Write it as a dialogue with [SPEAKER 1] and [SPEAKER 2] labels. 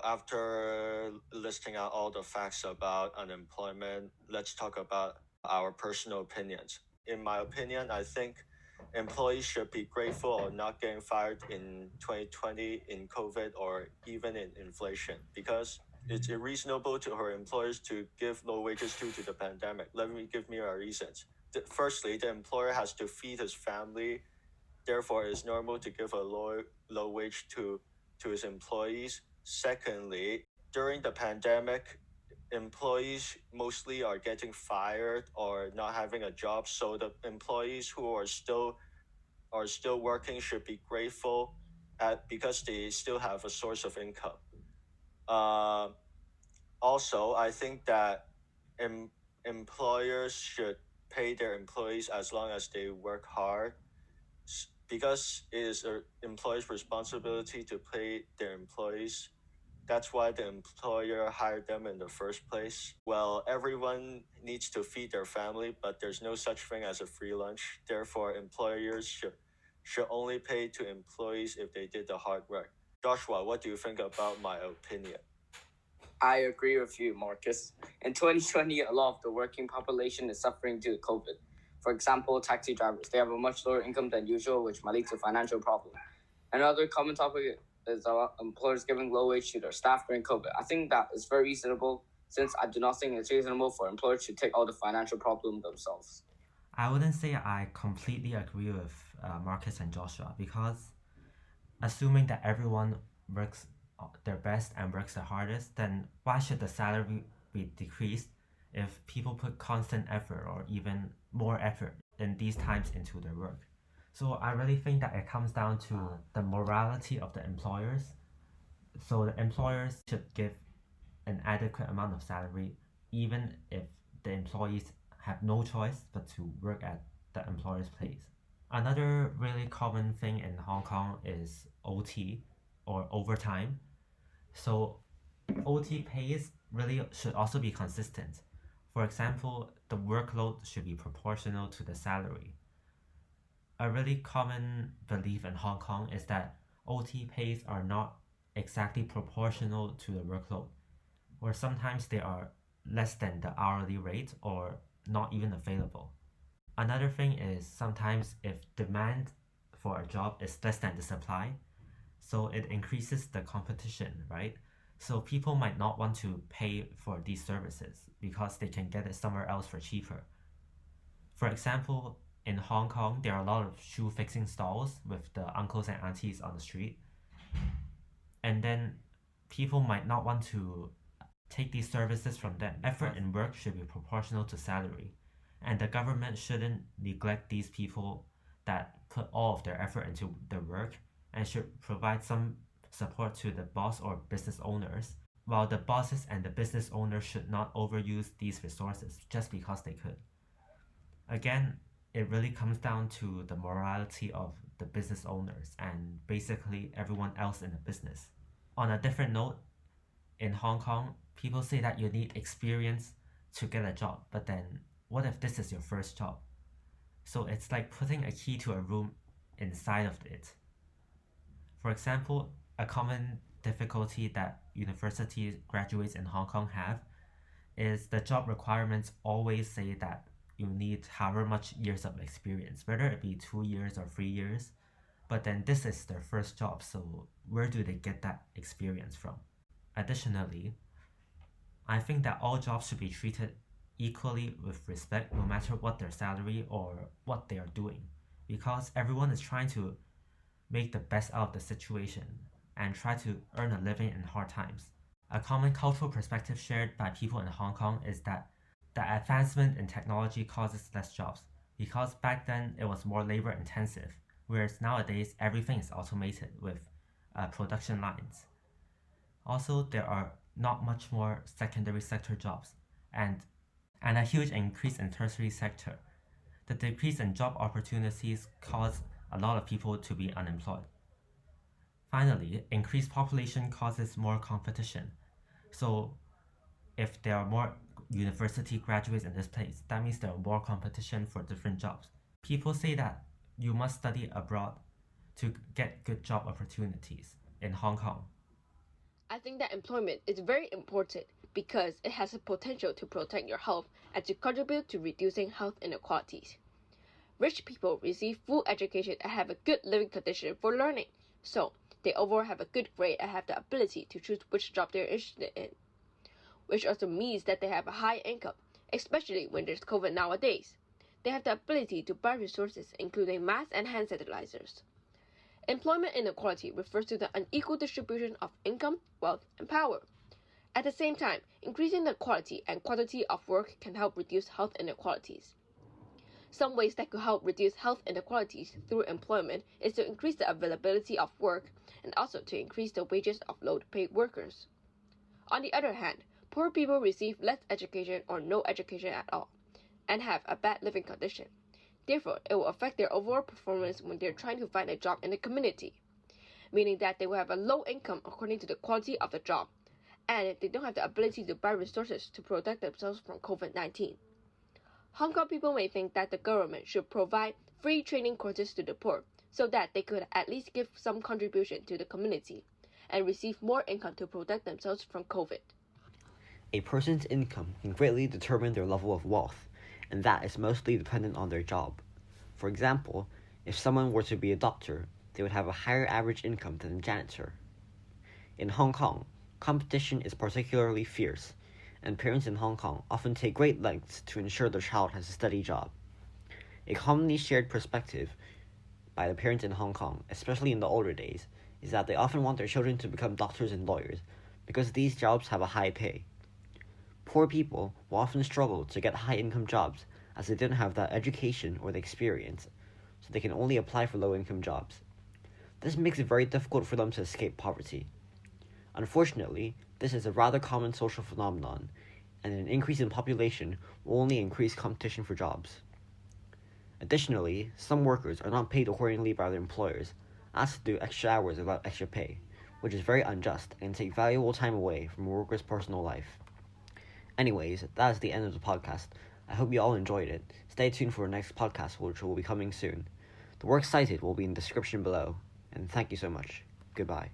[SPEAKER 1] After listing out all the facts about unemployment, let's talk about our personal opinions. In my opinion, I think employees should be grateful or not getting fired in 2020 in COVID or even in inflation because it's unreasonable to her employers to give low wages due to the pandemic. Let me give me our reasons. Firstly, the employer has to feed his family. Therefore, it's normal to give a low wage to his employees. Secondly, during the pandemic, employees mostly are getting fired or not having a job. So the employees who are still working should be grateful because they still have a source of income. Uh, Also, I think that em- employers should pay their employees as long as they work hard because it is an employer's responsibility to pay their employees. That's why the employer hired them in the first place. Well, everyone needs to feed their family, but there's no such thing as a free lunch. Therefore, employers should only pay to employees if they did the hard work. Joshua, what do you think about my opinion?
[SPEAKER 2] I agree with you, Marcus. In 2020, a lot of the working population is suffering due to COVID. For example, taxi drivers, they have a much lower income than usual, which might lead to financial problems. Another common topic is employers giving low wage to their staff during COVID. I think that is very reasonable, since I do not think it's reasonable for employers to take all the financial problem themselves.
[SPEAKER 3] I wouldn't say I completely agree with Marcus and Joshua because assuming that everyone works their best and works the hardest, then why should the salary be decreased if people put constant effort or even more effort in these times into their work? So I really think that it comes down to the morality of the employers. So the employers should give an adequate amount of salary even if the employees have no choice but to work at the employer's place. Another really common thing in Hong Kong is OT or overtime. So OT pays really should also be consistent. For example, the workload should be proportional to the salary. A really common belief in Hong Kong is that OT pays are not exactly proportional to the workload, or sometimes they are less than the hourly rate or not even available. Another thing is sometimes if demand for a job is less than the supply, so it increases the competition, right? So people might not want to pay for these services because they can get it somewhere else for cheaper. For example, in Hong Kong, there are a lot of shoe fixing stalls with the uncles and aunties on the street. And then people might not want to take these services from them. Effort and work should be proportional to salary. And the government shouldn't neglect these people that put all of their effort into their work and should provide some support to the boss or business owners, while the bosses and the business owners should not overuse these resources just because they could. Again, it really comes down to the morality of the business owners and basically everyone else in the business. On a different note, in Hong Kong, people say that you need experience to get a job, but then what if this is your first job? So it's like putting a key to a room inside of it. For example, a common difficulty that university graduates in Hong Kong have is the job requirements always say that you need however much years of experience, whether it be 2 years or 3 years. But then this is their first job, so where do they get that experience from? Additionally, I think that all jobs should be treated equally with respect no matter what their salary or what they are doing, because everyone is trying to make the best out of the situation and try to earn a living in hard times. A common cultural perspective shared by people in Hong Kong is that the advancement in technology causes less jobs, because back then it was more labor intensive, whereas nowadays everything is automated with production lines. Also, there are not much more secondary sector jobs and a huge increase in tertiary sector. The decrease in job opportunities caused a lot of people to be unemployed. Finally, increased population causes more competition. So if there are more university graduates in this place, that means there are more competition for different jobs. People say that you must study abroad to get good job opportunities in Hong Kong.
[SPEAKER 4] I think that employment is very important because it has the potential to protect your health and to contribute to reducing health inequalities. Rich people receive full education and have a good living condition for learning, so they overall have a good grade and have the ability to choose which job they're interested in, which also means that they have a high income, especially when there's COVID nowadays. They have the ability to buy resources, including masks and hand sanitizers. Employment inequality refers to the unequal distribution of income, wealth, and power. At the same time, increasing the quality and quantity of work can help reduce health inequalities. Some ways that could help reduce health inequalities through employment is to increase the availability of work and also to increase the wages of low-paid workers. On the other hand, poor people receive less education or no education at all and have a bad living condition. Therefore, it will affect their overall performance when they're trying to find a job in the community, meaning that they will have a low income according to the quality of the job, and they don't have the ability to buy resources to protect themselves from COVID-19. Hong Kong people may think that the government should provide free training courses to the poor so that they could at least give some contribution to the community and receive more income to protect themselves from COVID.
[SPEAKER 5] A person's income can greatly determine their level of wealth, and that is mostly dependent on their job. For example, if someone were to be a doctor, they would have a higher average income than a janitor. In Hong Kong, competition is particularly fierce, and parents in Hong Kong often take great lengths to ensure their child has a steady job. A commonly shared perspective by the parents in Hong Kong, especially in the older days, is that they often want their children to become doctors and lawyers because these jobs have a high pay. Poor people will often struggle to get high-income jobs as they didn't have that education or the experience, so they can only apply for low-income jobs. This makes it very difficult for them to escape poverty. Unfortunately, this is a rather common social phenomenon, and an increase in population will only increase competition for jobs. Additionally, some workers are not paid accordingly by their employers, asked to do extra hours without extra pay, which is very unjust and can take valuable time away from a worker's personal life. Anyways, that is the end of the podcast. I hope you all enjoyed it. Stay tuned for our next podcast, which will be coming soon. The work cited will be in the description below, and thank you so much. Goodbye.